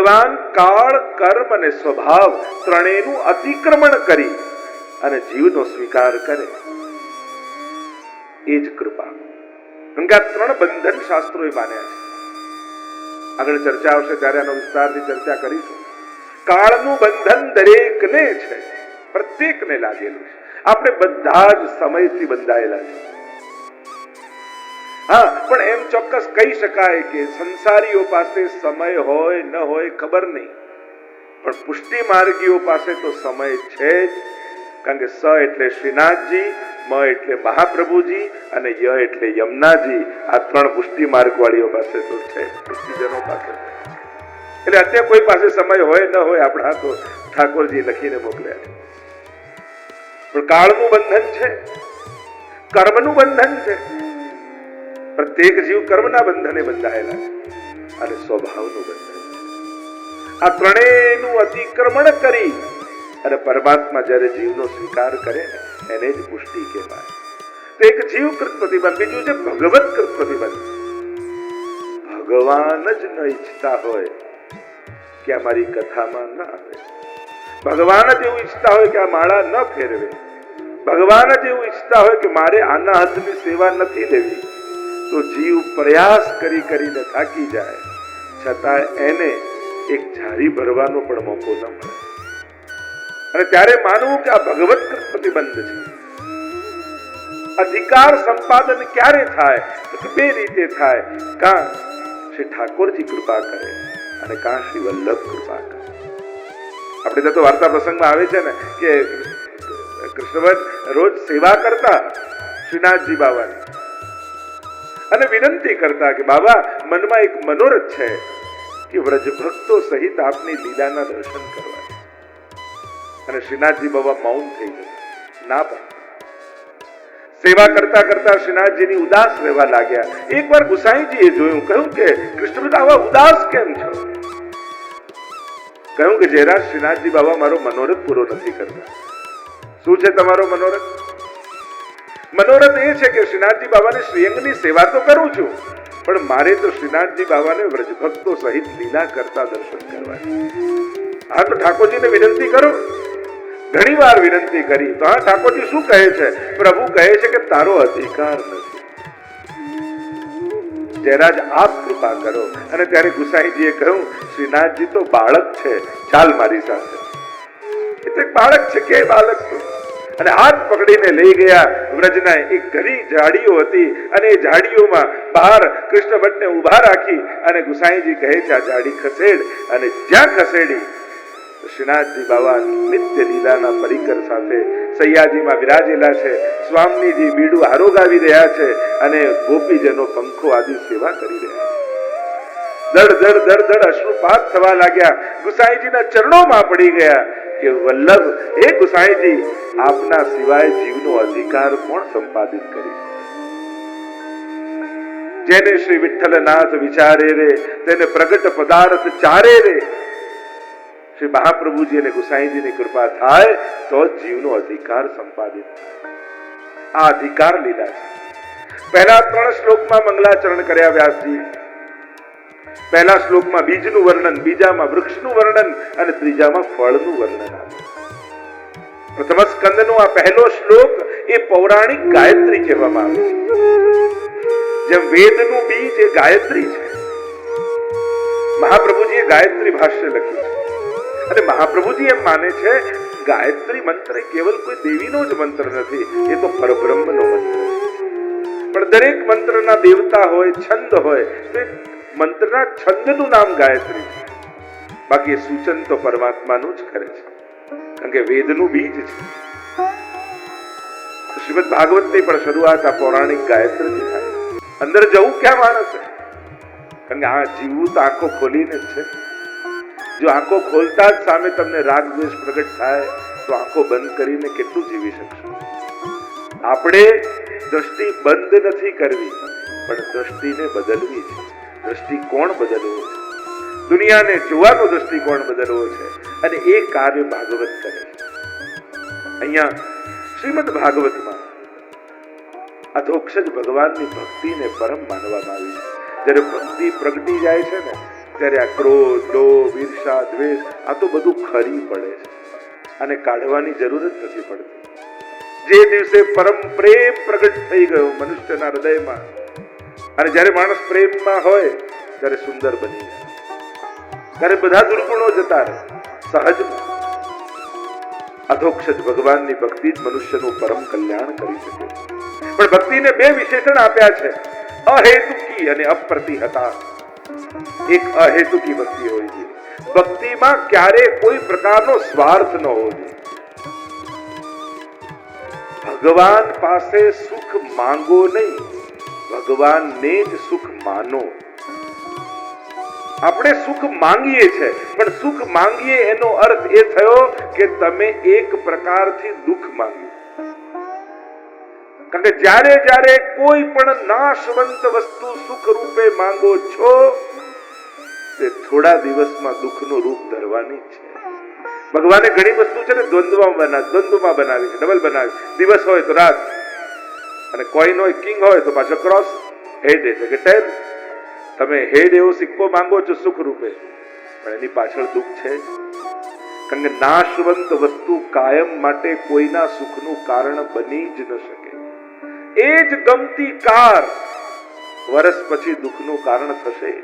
ભગવાન કાળ, કર્મ અને સ્વભાવ ત્રણેયનું અતિક્રમણ કરી અને જીવનો સ્વીકાર કરે એ જ કૃપા. કારણ કે આ ત્રણ બંધન શાસ્ત્રોએ માન્યા છે. આગળ ચર્ચા આવશે ત્યારે આનો વિસ્તારથી ચર્ચા કરીશું. કાળનું બંધન દરેકને છે, પ્રત્યેકને લાગેલું છે. આપણે બધા જ સમયથી બંધાયેલા છે. હા, પણ એમ ચોક્કસ કહી શકાય કે સંસારીઓ પાસે સમય હોય ન હોય ખબર નહીં, પણ પુષ્ટિ માર્ગીઓ પાસે તો સમય છે જ. કારણ કે સ એટલે શ્રીનાથજી, મ એટલે મહાપ્રભુજી અને ય એટલે યમુનાજી. આ ત્રણ પુષ્ટિ માર્ગ વાળીઓ પાસે તો છે, પુષ્ટિજનો પાસે. એટલે અત્યારે કોઈ પાસે સમય હોય ન હોય, આપણા તો ઠાકોરજી લખીને મોકલ્યા છે. પણ કાળનું બંધન છે, કર્મનું બંધન છે. પ્રત્યેક જીવ કર્મના બંધને બંધાયેલા છે અને સ્વભાવનું બંધન છે. આ ત્રણેયનું અતિક્રમણ કરી અને પરમાત્મા જ્યારે જીવનો સ્વીકાર કરે ને એને જ પુષ્ટિ કહેવાય. તો એક જીવકૃત પ્રતિબંધ, બીજું છે ભગવત્કૃત પ્રતિબંધ. ભગવાન જ ન ઈચ્છતા હોય કે આ મારી કથામાં ન આવે, ભગવાન જ એવું ઈચ્છતા હોય કે આ માળા ન ફેરવે, ભગવાન જ એવું ઈચ્છતા હોય કે મારે આના હાથની સેવા નથી લેવી, તો જીવ પ્રયાસ કરી કરીને થાકી જાય, છતાં એને એક ઝારી ભરવાનો પણ મોકો ન મળે. અને ત્યારે માનવું કે આ ભગવત્કૃત પ્રતિબંધ છે. અધિકાર સંપાદન ક્યારે થાય? તો બે રીતે થાય. કાં શ્રી ઠાકોરજી કૃપા કરે અને કાં શ્રી વલ્લભ કૃપા કરે. આપણે તો વાર્તા પ્રસંગમાં આવે છે ને કે કૃષ્ણભટ્ટ રોજ સેવા કરતા શ્રીનાથજી બાવાની અને વિનંતી કરતા કે બાબા, મનમાં એક મનોરથ છે કે વ્રજ ભક્તો સહિત આપની લીલાના દર્શન કરવા. અને શ્રીનાથજી બાબા મૌન થઈ જતા, ના પાડતા. સેવા કરતા કરતા શ્રીનાથજીની ઉદાસ રહેવા લાગ્યા. એકવાર ગુસાઈજીએ જોયું, કહ્યું કે કૃષ્ણભટ્ટ આવા ઉદાસ કેમ છો? કહ્યું કે જયરાજ, શ્રીનાથજી બાબા મારો મનોરથ પૂરો નથી કરતા. શું છે તમારો મનોરથ? મનોરથ એ છે કે શ્રીનાથજી બાબાની શ્રીઅંગની સેવા તો કરું છું, પણ મારે તો શ્રીનાથજી બાબાને વ્રજભક્તો સહિત લીલા કરતા દર્શન કરવા. હા, તો ઠાકોરજીને વિનંતી કરો. ઘણી વાર વિનંતી કરી તો હા, ઠાકોરજી શું કહે છે? પ્રભુ કહે છે કે તારો અધિકાર નથી, જયરાજ આપ કૃપા કરો. અને ત્યારે ગુસાઈજીએ કહ્યું, શ્રીનાથજી તો બાળક છે, ચાલ મારી સાથે. એ તો એક બાળક છે કે બાળક તો. અને હાથ પકડીને લઈ ગયા. વ્રજના એક ઘણી ઝાડીઓ હતી અને એ ઝાડીઓમાં બહાર કૃષ્ણ ભટ્ટને ઉભા રાખી અને ગુસાઈજી કહે છે આ ઝાડી ખસેડ. અને જ્યાં ખસેડી શ્રીનાથજી બાબા નિત્ય લીલાના પરિકર સાથે સૈયાજીમાં વિરાજેલા છે. સ્વામીજી બીડું આરોગાવી રહ્યા છે અને ગોપીજનો પંખો આદિ સેવા કરી રહ્યા છે. દડ દડ દડ દડ અશ્રુપાત થવા લાગ્યા. ગુસાઈજીના ચરણોમાં પડી ગયા કે વલ્લભ, હે ગુસાઈજી, આપના સિવાય જીવનો અધિકાર કોણ સંપાદિત કરી? જેને શ્રી વિઠ્ઠલનાથ વિચારે રે, તેને પ્રગટ પદાર્થ ચારે રે. શ્રી મહાપ્રભુજી અને ગુસાઈજીની કૃપા થાય તો જીવનો અધિકાર સંપાદિત થાય. આ અધિકાર લીધા છે. પહેલા 3 શ્લોકમાં મંગલાચરણ કર્યા વ્યાસજી. પહેલા શ્લોકમાં બીજનું વર્ણન, બીજામાં વૃક્ષનું વર્ણન અને ત્રીજામાં ફળનું વર્ણન આપ્યું. પ્રથમ સ્કંદનો આ પહેલો શ્લોક એ પૌરાણિક ગાયત્રી કહેવામાં આવે છે. જેમ વેદનું બીજ એ ગાયત્રી છે, મહાપ્રભુજીએ ગાયત્રી ભાષ્ય લખ્યું છે. અને મહાપ્રભુજી એમ માને છે ગાયત્રી મંત્ર કેવલ કોઈ દેવીનો જ મંત્ર નથી, એ તો પરબ્રહ્મનો મંત્ર છે. પણ દરેક મંત્રના દેવતા હોય, છંદ હોય, તો મંત્રના છંદનું નામ ગાયત્રી છે. બાકી સૂચન તો પરમાત્માનું જ કરે છે, કારણ કે વેદનું બીજ છે. શ્રીમદ ભાગવતની પણ શરૂઆત આ પૌરાણિક ગાયત્રીથી થાય. અંદર જવું ક્યાં માણસ? કારણ કે આ જીવવું તો આંખો ખોલીને જ છે. જો આંખો ખોલતા જ સામે તમને રાગ દ્વેષ પ્રગટ થાય તો આંખો બંધ કરીને કેટલું જીવી શકશો? આપણે દ્રષ્ટિ બંધ નથી કરવી, પણ દ્રષ્ટિને બદલવી છે. દ્રષ્ટિકોણ બદલવો છે, દુનિયાને જોવાનો દ્રષ્ટિકોણ બદલવો છે. અને એ કાર્ય ભાગવત કરે છે. અહીંયા શ્રીમદ ભાગવતમાં અધોક્ષજ ભગવાનની ભક્તિને પરમ માનવામાં આવી છે. જ્યારે ભક્તિ પ્રગટી જાય છે ને ત્યારે આ ક્રોધ, લોભ, ઈર્ષા, દ્વેષ આ તો બધું ખરી પડે છે અને કાઢવાની જરૂર જ નથી પડતી. જે દિવસે પરમ પ્રેમ પ્રગટ થઈ ગયો મનુષ્યના હૃદયમાં, અને જ્યારે માણસ પ્રેમમાં હોય ત્યારે સુંદર બની જાય, ત્યારે બધા દુર્ગુણો જતા રહે. સહજ અધોક્ષજ ભગવાનની ભક્તિ જ મનુષ્યનું પરમ કલ્યાણ કરી શકે. પણ ભક્તિને બે વિશેષણ આપ્યા છે, અહેતુકી અને અપ્રતિહતા. એક અહેતુકી ભક્તિ હોય છે, ભક્તિમાં ક્યારે કોઈ પ્રકારનો સ્વાર્થ ન હોવો જોઈએ. ભગવાન પાસે સુખ માંગો નહીં, ભગવાનને જ સુખ માનો. આપણે સુખ માંગીએ છે, પણ સુખ માંગીએ એનો અર્થ એ થયો કે તમે એક પ્રકારથી દુઃખ માંગ્યું. કારણ કે જ્યારે જ્યારે કોઈ પણ નાશવંત વસ્તુ સુખ રૂપે માંગો છો, તે થોડા દિવસમાં દુઃખનું રૂપ ધરવાની છે. ભગવાને ઘણી વસ્તુ છે ને દ્વંદ્વમાં બનાવી છે, ડબલ બનાવી. દિવસ હોય તો રાત, અને કોઈન હોય કિંગ હોય તો પાછો ક્રોસ, હેડ એટલે કે ટેલ. તમે હેડ એવો સિક્કો માંગો છો સુખ રૂપે, પણ એની પાછળ દુઃખ છે. કારણ કે નાશવંત વસ્તુ કાયમ માટે કોઈના સુખનું કારણ બની જ ન શકે. એ જ ગમતી કાર વર્ષ પછી દુઃખનું કારણ થશે જ.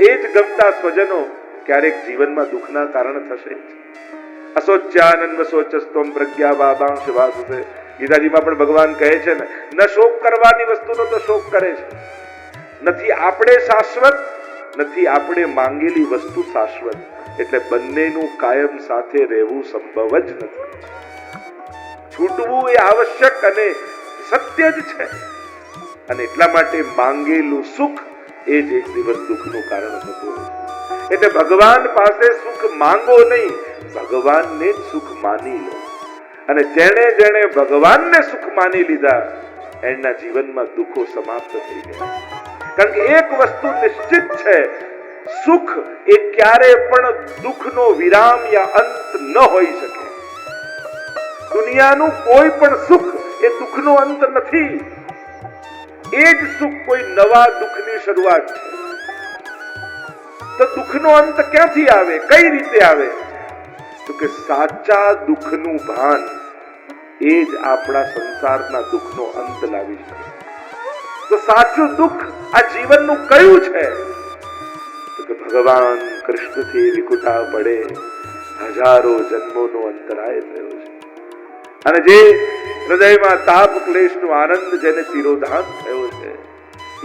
એ જ ગમતા સ્વજનો ક્યારેક જીવનમાં દુઃખના કારણ થશે જ. અશોચ્યાનન્દ શોચસ્ત્વમ પ્રજ્ઞા બાબાંશ વાસુસે. ગીતાજીમાં પણ ભગવાન કહે છે ને, ન શોક કરવાની વસ્તુનો તો શોક કરે છે. નથી આપણે શાશ્વત, નથી આપણે માંગેલી વસ્તુ શાશ્વત. એટલે બંનેનું કાયમ સાથે રહેવું સંભવ જ નથી. છૂટવું એ આવશ્યક અને સત્ય જ છે. અને એટલા માટે માંગેલું સુખ એ જ એક દિવસ દુઃખનું કારણ થતું હોય. એટલે ભગવાન પાસે સુખ માંગો નહીં, ભગવાનને જ સુખ માની લો. અને જેણે જેણે ભગવાનને સુખ માની લીધા, એના જીવનમાં દુઃખો સમાપ્ત થઈ ગયા. કારણ કે એક વસ્તુ નિશ્ચિત છે, સુખ એ ક્યારે પણ દુઃખનો વિરામ યા અંત ન હોઈ શકે. દુનિયાનું કોઈ પણ સુખ એ દુઃખનો અંત નથી. એ જ સુખ કોઈ નવા દુઃખની શરૂઆત છે. તો દુઃખનો અંત ક્યાંથી આવે, કઈ રીતે આવે? તો કે સાચા દુઃખનું ભાન એ જ આપણા સંસારના દુઃખનો અંત લાવી શકે. તો સાચું દુઃખ આ જીવનનું કયું છે? તો કે ભગવાન કૃષ્ણથી વિકુટા પડે હજારો જન્મોનો અંતરાય થયો છે. અને જે હૃદયમાં તાપ ક્લેશનો આનંદ જેને તિરોધાન થયો છે,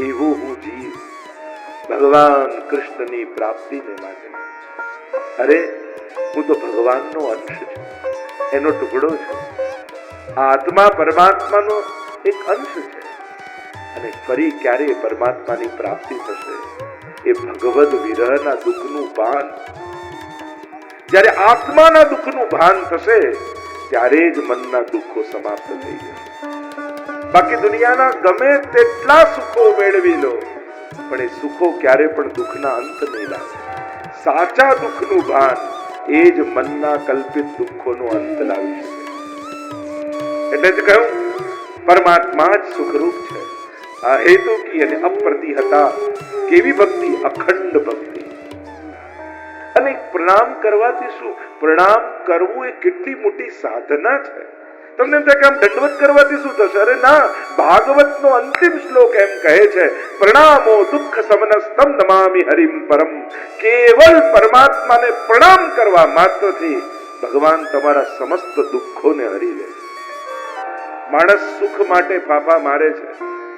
એવું હું જીવ ભગવાન કૃષ્ણની પ્રાપ્તિને માટે. અરે હું તો ભગવાનનો અંશ છું, એનો ટુકડો છું. આત્મા પરમાત્માનો એક અંશ છે. અને ફરી ક્યારે પરમાત્માની પ્રાપ્તિ થશે? એ ભગવદ વિરહના દુઃખનું ભાન. જ્યારે આત્માના દુઃખનું ભાન થશે, ત્યારે જ મનના દુઃખો સમાપ્ત થઈ જશે. બાકી દુનિયાના ગમે તેટલા સુખો મેળવી લો, પણ એ સુખો ક્યારે પણ દુઃખના અંત નહીં લાવે. સાચા દુઃખનું ભાન એ જ મનના કલ્પિત દુઃખોનો અંત લાવી શકે. એટલે જ કહ્યું, પરમાત્મા જ સુખરૂપ છે. આ હેતુકી અને અપ્રતિહતા. કેવી ભક્તિ? અખંડ ભક્તિ. અને પ્રણામ કરવાથી શું? પ્રણામ કરવું એ કેટલી મોટી સાધના છે. તમને એમ થાય કે આમ દંડવત કરવાથી શું થશે? અરે ના, ભાગવતનો અંતિમ શ્લોક એમ કહે છે, પ્રણામો દુઃખ સમનસ્તમ નમામિ હરિમ પરમ. કેવલ પરમાત્માને પ્રણામ કરવા માત્રથી ભગવાન તમારા સમસ્ત દુઃખોને હરી લે. માણસ સુખ માટે ફાફા મારે છે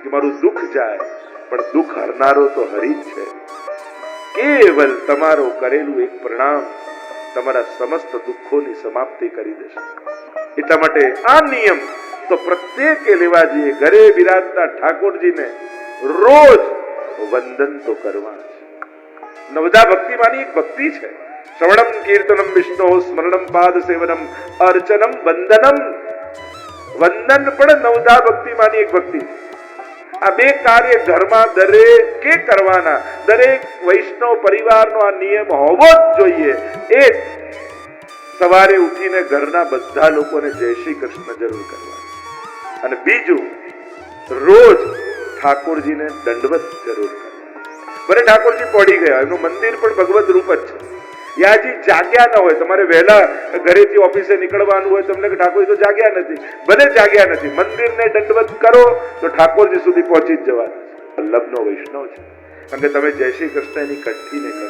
કે મારું દુઃખ જાય, પણ દુઃખ હરનારો તો હરી જ છે. કેવલ તમારો કરેલું એક પ્રણામ તમારા સમસ્ત દુઃખોની સમાપ્તિ કરી દેશે. એટલા માટે આ નિયમ તો પ્રત્યેકે લેવા જોઈએ. ઘરે બિરાજતા ઠાકોરજીને રોજ વંદન તો કરવા છે. નવધા ભક્તિમાંની એક ભક્તિ છે. શ્રવણમ કીર્તનમ વિષ્ણુ સ્મરણમ પાદ સેવનમ અર્ચનમ વંદનમ. વંદન પણ નવધા ભક્તિમાંની એક ભક્તિ છે. આ બે કાર્ય ઘરમાં દરેકે કરવાના. દરેક વૈષ્ણવ પરિવારનો આ નિયમ હોવો જ જોઈએ. એ સવારે ઉઠીને ઘરના બધા લોકોને જય શ્રી કૃષ્ણ જરૂર કરવા. અને બીજું, રોજ ઠાકોરજીને દંડવત જરૂર કરવા. ભલે ઠાકોરજી પહોંચી ગયા, એનું મંદિર પણ ભગવત રૂપ જ છે. યાજી જાગ્યા ન હોય, તમારે વહેલા ઘરેથી ઓફિસે નીકળવાનું હોય, તમને કે ઠાકોરજી તો જાગ્યા નથી, ભલે જાગ્યા નથી, મંદિરને દંડવત કરો તો ઠાકોરજી સુધી પહોંચી જ જવાના છે. વલ્લભનો વૈષ્ણવ છે, કારણ કે તમે જય શ્રી કૃષ્ણ એની કંઠીને કરો,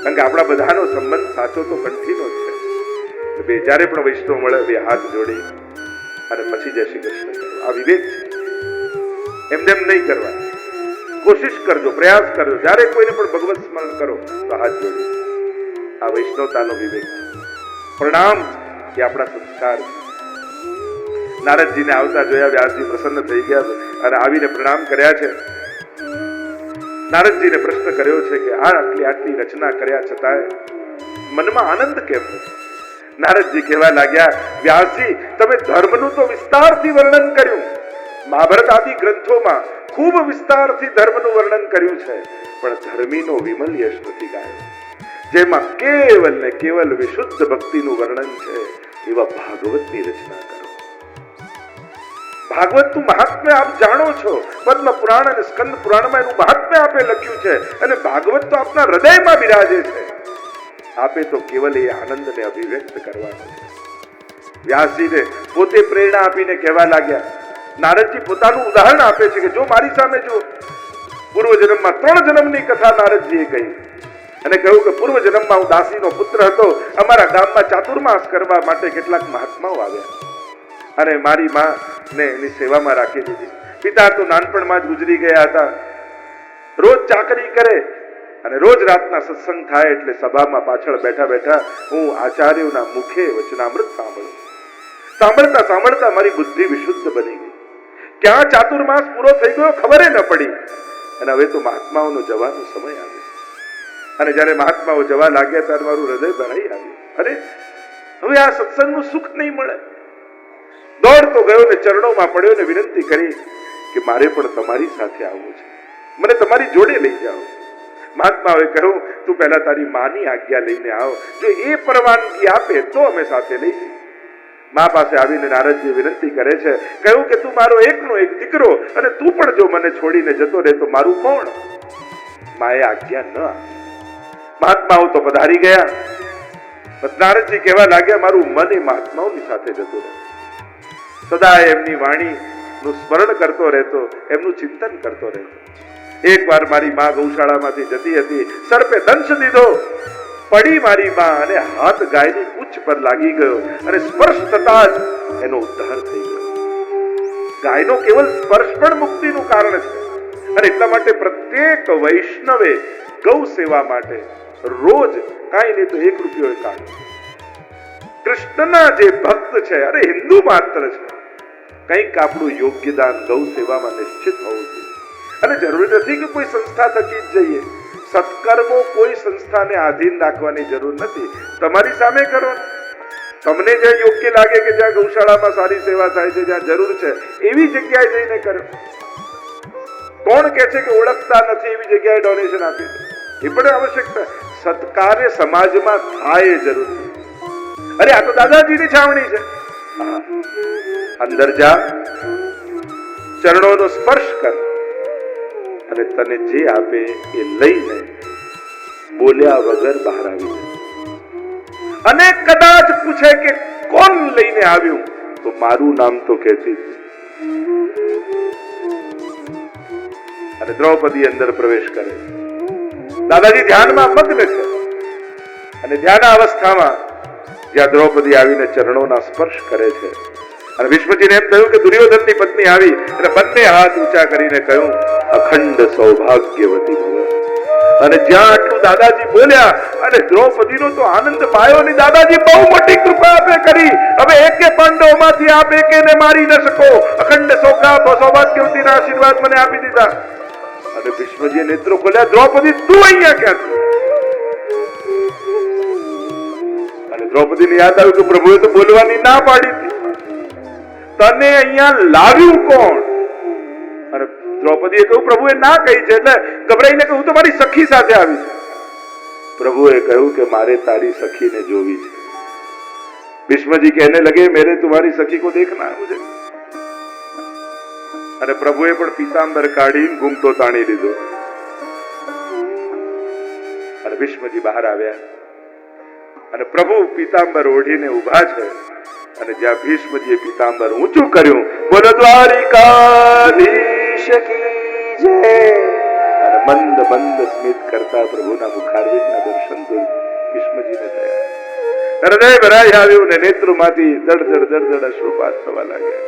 કારણ કે આપણા બધાનો સંબંધ સાચો તો કંઠીનો જ છે. બે જ્યારે પણ વૈષ્ણવ મળે બે હાથ જોડી અને પછી જય શ્રી કૃષ્ણ કરો. આ વિવેક છે, એમને એમ નહીં કરવા. કોશિશ કરજો, પ્રયાસ કરજો, જ્યારે કોઈને પણ ભગવત સ્મરણ કરો તો હાથ જોડી. આ વૈષ્ણવતાનો વિવેક છે. પ્રણામ એ આપણા સંસ્કાર છે. નારદજીને આવતા જોયા, વ્યાસજી પ્રસન્ન થઈ ગયા અને આવીને પ્રણામ કર્યા છે. નારદજીને પ્રશ્ન કર્યો છે કે આ આટલી રચના કર્યા છતાંય મનમાં આનંદ કેમ નથી? નારદજી કહેવા લાગ્યા, વ્યાસજી તમે ધર્મનું તો વિસ્તારથી વર્ણન કર્યું, મહાભારત આદિ ગ્રંથોમાં ખૂબ વિસ્તારથી ધર્મનું વર્ણન કર્યું છે, પણ ધર્મીનો વિમલ યશ નથી ગાયો, જેમાં કેવલ ને કેવલ વિશુદ્ધ ભક્તિનું વર્ણન છે. એવા ભાગવતની રચના કરો. ભાગવતનું મહાત્મ્ય આપ જાણો છો, પદ્મ પુરાણ અને સ્કંદ પુરાણમાં એનું મહાત્મ્ય આપે લખ્યું છે, અને ભાગવત તો આપના હૃદયમાં બિરાજે છે. આપે તો કેવલ એ આનંદને અભિવ્યક્ત કરવાનો છે. વ્યાસજીને પોતે પ્રેરણા આપીને કહેવા લાગ્યા. નારદજી પોતાનું ઉદાહરણ આપે છે કે જો મારી સામે જો પૂર્વ જન્મમાં 3 જન્મની કથા નારદજીએ કહી અને કહ્યું કે પૂર્વ જન્મમાં હું દાસીનો પુત્ર હતો, અમારા ગામમાં ચાતુર્માસ કરવા માટે કેટલાક મહાત્માઓ આવ્યા અને મારી માને એની સેવામાં રાખી દીધી. પિતા તો નાનપણમાં જ ગુજરી ગયા હતા. રોજ ચાકરી કરે અને રોજ રાતના સત્સંગ થાય એટલે સભામાં પાછળ બેઠા બેઠા હું આચાર્યોના મુખે વચનામૃત સાંભળતા સાંભળતા મારી બુદ્ધિ વિશુદ્ધ બની ગઈ. ક્યાં ચાતુર્માસ પૂરો થઈ ગયો ખબર ન પડી, અને હવે તો મહાત્માઓનો જવાનો સમય આવ્યો. અને જ્યારે મહાત્માઓ જવા લાગ્યા ત્યારે મારું હૃદય ભરાઈ આવ્યું. અરે હવે આ સત્સંગનું સુખ નહીં મળે. દોડતો ગયો ને ચરણોમાં પડ્યો ને વિનંતી કરી કે મારે પણ તમારી સાથે આવવું છે, મને તમારી જોડે લઈ જાઓ. મહાત્માઓએ કહ્યું તું પહેલા તારી માની આજ્ઞા લઈને આવ, જો એ પરવાનગી આપે તો અમે સાથે લઈ જઈએ. મા પાસે આવીને નારદજી વિનંતી કરે છે, કહ્યું કે તું મારો એકનો એક દીકરો અને તું પણ જો મને છોડીને જતો રહે તો મારું કોણ? માએ આજ્ઞા ન આપી. મહાત્માઓ તો પધારી ગયા. નારદજી કહેવા લાગ્યા મારું મન એ મહાત્માઓની સાથે જતું રહે, સદાય એમની વાણીનું સ્મરણ કરતો રહેતો, એમનું ચિંતન કરતો રહેતો. એક વાર મારી મા ગૌશાળામાંથી જતી હતી, સર્પે દંશ દીધો, પડી મારી મા અને હાથ ગાયની પૂંછ પર લાગી ગયો અને સ્પર્શ થતા જ એનો ઉદ્ધાર થઈ ગયો. ગાયનો કેવલ સ્પર્શ પણ મુક્તિનું કારણ છે, અને એટલા માટે પ્રત્યેક વૈષ્ણવે ગૌ સેવા માટે રોજ કાંઈ નહીં તો 1 રૂપિયો કાઢો. કૃષ્ણના જે ભક્ત છે, અરે હિન્દુ માત્ર છે, કંઈક આપણું યોગ્યદાન ગૌ સેવામાં નિશ્ચિત હોવું જોઈએ. અને જરૂરી નથી કે કોઈ સંસ્થા થકી જ જઈએ. સત્કર્મો કોઈ સંસ્થાને આધીન રાખવાની જરૂર નથી. તમારી સામે કરો, તમને જ્યાં યોગ્ય લાગે કે જ્યાં ગૌશાળામાં સારી સેવા થાય છે, જ્યાં જરૂર છે એવી જગ્યાએ જઈને કરો. કોણ કહે છે કે ઓળખતા નથી એવી જગ્યાએ ડોનેશન આપી દે? એ પણ આવશ્યકતા. સત્કાર્ય સમાજમાં થાય એ જરૂરી. અરે આ તો દાદાજીની છાવણી છે. અંદર જા, ચરણોનો સ્પર્શ કર અને તને જે આપે એ લઈને બોલ્યા વગર બહાર આવી જાય. અને કદાચ પૂછે કે કોણ લઈને આવ્યું તો મારું નામ તો કહેતી. અને દ્રૌપદી અંદર પ્રવેશ કરે. દાદાજી ધ્યાનમાં મગ્ન છે અને ધ્યાન અવસ્થામાં જ્યાં દ્રૌપદી આવીને ચરણોના સ્પર્શ કરે છે અને ભીષ્મજીને એમ થયું કે દુર્યોધનની પત્ની આવી અને બંને હાથ ઊંચા કરીને કહ્યું અખંડ સૌભાગ્યવતી ભવ. અને જ્યાં આટલું દાદાજી બોલ્યા અને દ્રૌપદીનો તો આનંદ પાયો ને દાદાજી બહુ મોટી કૃપા આપે કરી. હવે એકે પાંડવોમાંથી આપ એકેને મારી ન શકો. અખંડ સૌભાગ્યવતીના આશીર્વાદ મને આપી દીધા. અને ભીષ્મજીએ નેત્રો ખોલ્યા, દ્રૌપદી તું અહીંયા ક્યાંથી? અને દ્રૌપદીને યાદ આવ્યું કે પ્રભુએ તો બોલવાની ના પાડી હતી, તને અહીંયા લાવ્યું કોણ? અને દ્રૌપદીએ કહ્યું પ્રભુએ ના કહી છે. એટલે ગભરાઈને કહ્યું તો મારી સખી સાથે આવી છે. પ્રભુએ કહ્યું કે મારે તારી સખીને જોવી છે. ભીષ્મજી કહેને લગે મેરે तुम्हारी सखी को देखना है मुझे. અને પ્રભુએ પણ પીતાંબર કાઢી ઘૂમતો તાણી લીધો ભીષ્મજી બહાર આવ્યા અને પ્રભુ પીતાંબર ઓઢીને ઊભા છે અને જ્યાં ભીષ્મજીએ પીતાંબર ઊંચું કર્યું, બોલો દ્વારિકાધીશ કી જય, અને મંદ મંદ સ્મિત કરતા પ્રભુના મુખારવિંદના દર્શન ભીષ્મજીને થયા. હૃદય ભરાઈ આવ્યું ને નેત્રોમાંથી દડ દડ અશ્રુપાત થવા લાગ્યા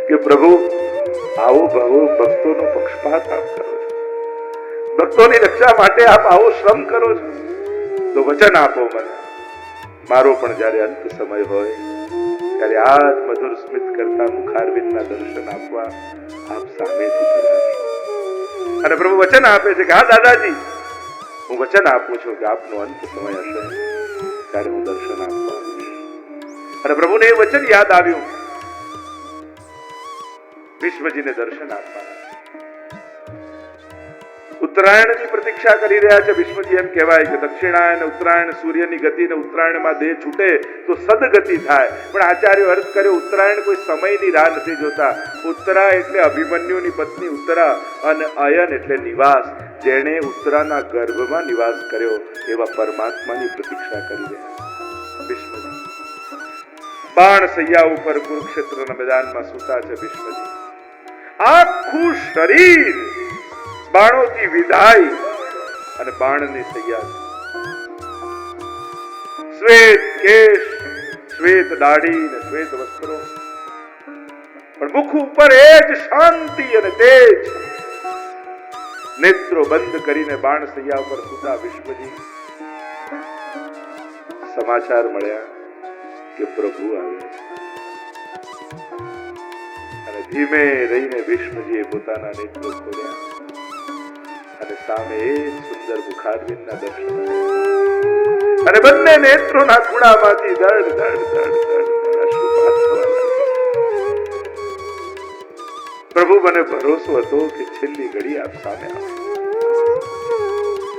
કે પ્રભુ આવો ભક્તોનો પક્ષપાત આપ કરો છો, ભક્તોની રક્ષા માટે આપ આવો શ્રમ કરો છો, તો વચન આપો મને, મારો પણ જયારે અંત સમય હોય ત્યારે આ મધુર સ્મિત કરતા મુખારવિંદના દર્શન આપવા આપ સામેથી પધારો. અને પ્રભુ વચન આપે છે કે હા દાદાજી, હું વચન આપું છું કે આપનો અંત સમય હશે ત્યારે હું દર્શન આપવા આવીશ. અને પ્રભુને એ વચન યાદ આવ્યું, ભીષ્મજીને દર્શન આપવા. ઉત્તરાયણની પ્રતીક્ષા કરી રહ્યા છે ભીષ્મજી. એમ કહેવાય કે દક્ષિણાયન ઉત્તરાયણ સૂર્યની ગતિ ને ઉત્તરાયણમાં દેહ છૂટે તો સદગતિ થાય, પણ આચાર્ય અર્થ કર્યો ઉત્તરાયણ કોઈ સમયની રાહ નથી જોતા. ઉત્તરા એટલે અભિમન્યુની પત્ની ઉત્તરા અને અયન એટલે નિવાસ. જેણે ઉત્તરાના ગર્ભમાં નિવાસ કર્યો એવા પરમાત્માની પ્રતીક્ષા કરી રહ્યા ભીષ્મજી. બાણ સૈયા ઉપર કુરુક્ષેત્રના મેદાનમાં સૂતા છે ભીષ્મજી. આખું શરીર બાણોથી વિધાય અને બાણની સૈયા, શ્વેત કેશ, શ્વેત દાઢી ને શ્વેત વસ્ત્રો, પણ મુખ ઉપર એ જ શાંતિ અને તેજ. નેત્રો બંધ કરીને બાણ સૈયા ઉપર સૂતા ભીષ્મજી. સમાચાર મળ્યા કે પ્રભુ આવ્યા છે. અને ધીમે રહીને ભીષ્મજીએ પોતાના નેત્રો ખોલ્યા અને સામે એ સુંદર મુખારવિંદના દર્શન, અને બંને નેત્રોના ખૂણામાંથી દડ દડ દડ દડ અશ્રુપાત થવા લાગ્યા. પ્રભુ મને ભરોસો હતો કે છેલ્લી ઘડી આપ સામે આવે,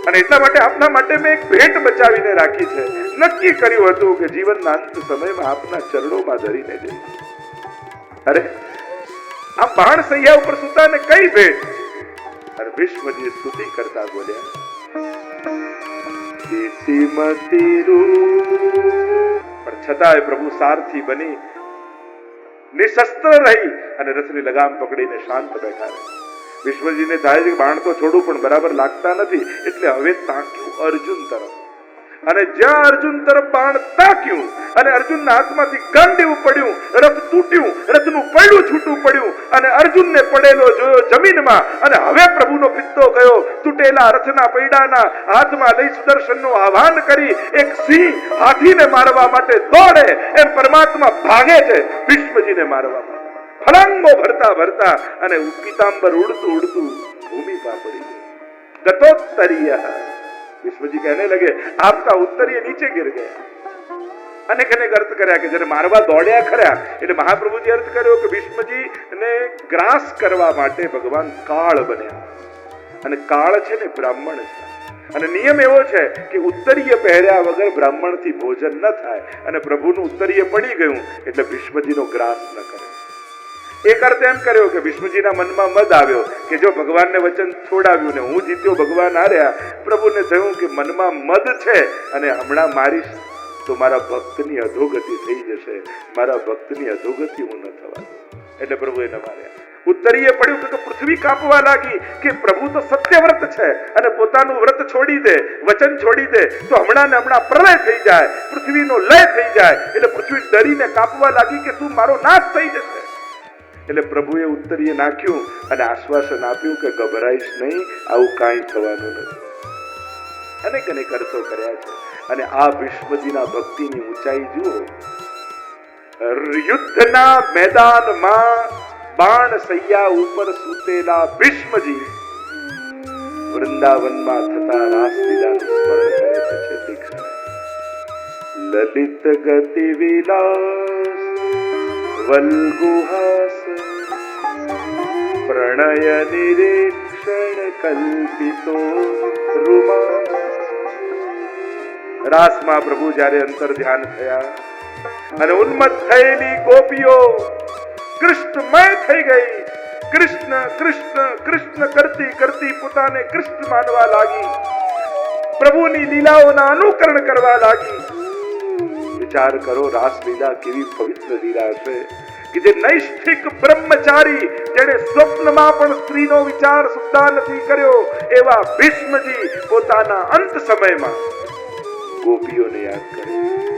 અને એટલા માટે આપના માટે મેં એક ભેટ બચાવીને રાખી છે. નક્કી કર્યું હતું કે જીવનના અંત સમયમાં આપના ચરણોમાં ધરીને જઈશ. અરે આ બાણ સૈયા ઉપર સુતા ને કઈ ભેટ? અને ભીષ્મજી સ્તુતિ કરતા બોલ્યા, પણ છતાંય પ્રભુ સારથી બની નિશસ્ત્ર રહી અને રથની લગામ પકડીને શાંત બેઠા રહે. ભીષ્મજીને થાય છે કે બાણ તો છોડું પણ બરાબર લાગતા નથી, એટલે હવે તાક્યું અર્જુન તરફ. અને જ્યાં અર્જુન તરફ બાણ તાક્યું અને અર્જુનના હાથમાંથી ગાંડીવું પડ્યું, રથ તૂટ્યું, રથનું પૈડું છૂટું પડ્યું અને અર્જુનને પડેલો જોયો જમીનમાં. અને હવે પ્રભુનો પિત્તો ગયો. તૂટેલા રથના પૈડાના હાથમાં લઈ સુદર્શનનું આહ્વાન કરી એક સિંહ હાથીને મારવા માટે દોડે એમ પરમાત્મા ભાગે છે ભીષ્મજીને મારવા માટે. ફલાંગો ભરતા ભરતા અને પીતાંબર ઉડતું ઉડતું ભૂમિ પર પડી ગયું. ગતોત્તરીય, ભીષ્મજી કહેને લગે આપકા ઉત્તરીય નીચે ગિર ગયા. અનેક અર્થ કર્યા કે જ્યારે મારવા દોડ્યા ખરા એટલે મહાપ્રભુજી અર્થ કર્યો કે ભીષ્મજી ને ગ્રાસ કરવા માટે ભગવાન કાળ બન્યા. અને કાળ છે ને બ્રાહ્મણ છે, અને નિયમ એવો છે કે ઉત્તરીય પહેર્યા વગર બ્રાહ્મણથી ભોજન ન થાય. અને પ્રભુનું ઉત્તરીય પડી ગયું એટલે ભીષ્મજીનો ગ્રાસ ન કરે. એક અર્થ એમ કર્યો કે ભીષ્મજીના મનમાં મદ આવ્યો કે જો ભગવાનને વચન છોડાવ્યું ને હું જીત્યો, ભગવાન હાર્યા. પ્રભુને થયું કે મનમાં મદ છે અને હમણાં મારીશ તો મારા ભક્તની અધોગતિ થઈ જશે, મારા ભક્તની અધોગતિ હું ન થવા દઉં. એટલે પ્રભુ એને માર્યા. ઉત્તરીય પડ્યું કે પૃથ્વી કાપવા લાગી કે પ્રભુ તો સત્યવ્રત છે અને પોતાનું વ્રત છોડી દે, વચન છોડી દે તો હમણાં ને હમણાં પ્રલય થઈ જાય, પૃથ્વીનો લય થઈ જાય. એટલે પૃથ્વી ડરીને કાપવા લાગી કે તું મારો નાશ થઈ જશે. એટલે પ્રભુએ ઉત્તરીય નાખ્યું અને આશ્વાસન આપ્યું કે ગભરાઈશ નહીં, આવું કાંઈ થવાનું નથી. અનેક અર્થો કર્યા છે. અને આ ભીષ્મજીના ભક્તિની ઊંચાઈ જુઓ. યુદ્ધના મેદાનમાં બાણ સૈયા ઉપર સૂતેલા ભીષ્મજી વૃંદાવનમાં થતા રાસલીલાનું સ્મરણ કરે છે છેલ્લી ક્ષણે. લલિત ગતિ વિલાસ વલ્ગુહાસ પ્રણય નિરીક્ષણ કલ્પિતો રૂમા. રાસમાં પ્રભુ જ્યારે અંતર ધ્યાન થયા અને ઉન્મત્ત થયેલી ગોપીઓ કૃષ્ણમય થઈ ગઈ. કૃષ્ણ કૃષ્ણ કૃષ્ણ કરતી કરતી પોતાને કૃષ્ણ માનવા લાગી. પ્રભુની લીલાઓના અનુકરણ કરવા લાગી. વિચાર કરો, રાસલીલા કેવી પવિત્ર લીલા છે કે જે નૈષ્ઠિક બ્રહ્મચારી, જેણે સ્વપ્નમાં પણ સ્ત્રીનો વિચાર સુદ્ધા નથી કર્યો, એવા ભીષ્મજી પોતાના અંત સમયમાં ગોપીઓને યાદ કરે.